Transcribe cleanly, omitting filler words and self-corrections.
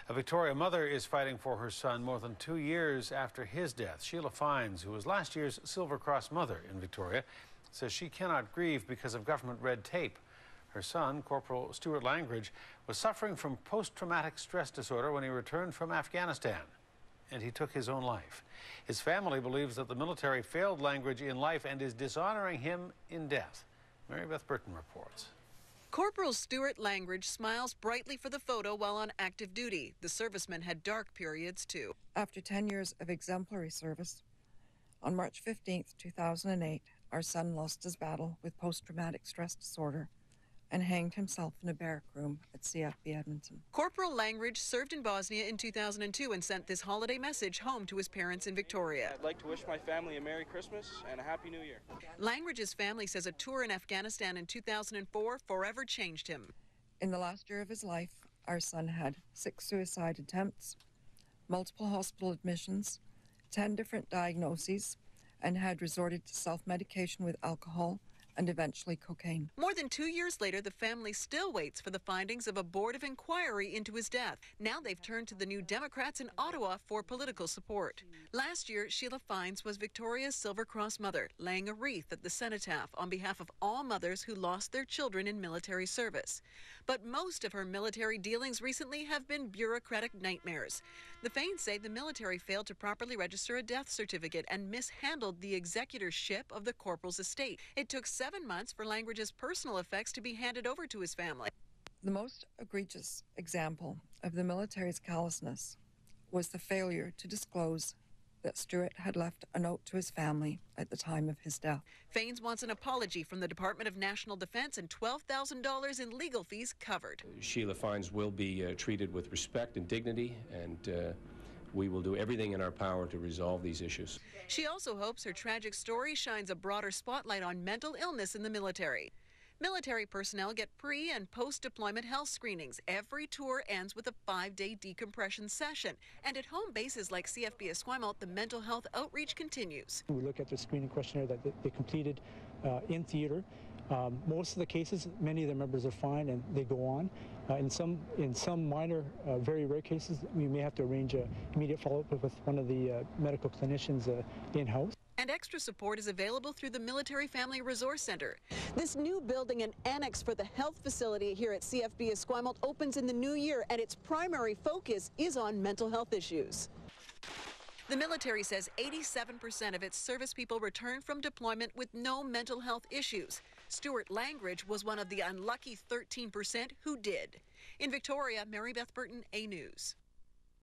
A Victoria mother is fighting for her son more than 2 years after his death. Sheila Fynes, who was last year's Silver Cross mother in Victoria, says she cannot grieve because of government red tape. Her son, Corporal Stuart Langridge, was suffering from post-traumatic stress disorder when he returned from Afghanistan, and he took his own life. His family believes that the military failed Langridge in life and is dishonoring him in death. Meribeth Burton reports. Corporal Stuart Langridge smiles brightly for the photo while on active duty. The serviceman had dark periods too. After 10 years of exemplary service, on March 15th, 2008, our son lost his battle with post-traumatic stress disorder and hanged himself in a barrack room at CFB Edmonton. Corporal Langridge served in Bosnia in 2002 and sent this holiday message home to his parents in Victoria. I'd like to wish my family a Merry Christmas and a Happy New Year. Langridge's family says a tour in Afghanistan in 2004 forever changed him. In the last year of his life, our son had 6 suicide attempts, multiple hospital admissions, 10 different diagnoses, and had resorted to self-medication with alcohol and eventually cocaine. More than 2 years later, the family still waits for the findings of a board of inquiry into his death. Now they've turned to the New Democrats in Ottawa for political support. Last year, Sheila Fynes was Victoria's Silver Cross mother, laying a wreath at the cenotaph on behalf of all mothers who lost their children in military service. But most of her military dealings recently have been bureaucratic nightmares. The Fynes say the military failed to properly register a death certificate and mishandled the executorship of the corporal's estate. It took 7 months for Langridge's personal effects to be handed over to his family. The most egregious example of the military's callousness was the failure to disclose that Stuart had left a note to his family at the time of his death. Fynes wants an apology from the Department of National Defense and $12,000 in legal fees covered. Sheila Fynes will be treated with respect and dignity, and we will do everything in our power to resolve these issues. She also hopes her tragic story shines a broader spotlight on mental illness in the military. Military personnel get pre- and post-deployment health screenings. Every tour ends with a 5-day decompression session. And at home bases like CFB Esquimalt, the mental health outreach continues. We look at the screening questionnaire that they completed in theater. Most of the cases, many of the members are fine and they go on. In some minor, very rare cases, we may have to arrange an immediate follow-up with one of the medical clinicians in-house. And extra support is available through the Military Family Resource Center. This new building and annex for the health facility here at CFB Esquimalt opens in the new year, and its primary focus is on mental health issues. The military says 87% of its service people return from deployment with no mental health issues. Stuart Langridge was one of the unlucky 13% who did. In Victoria, Meribeth Burton, A News.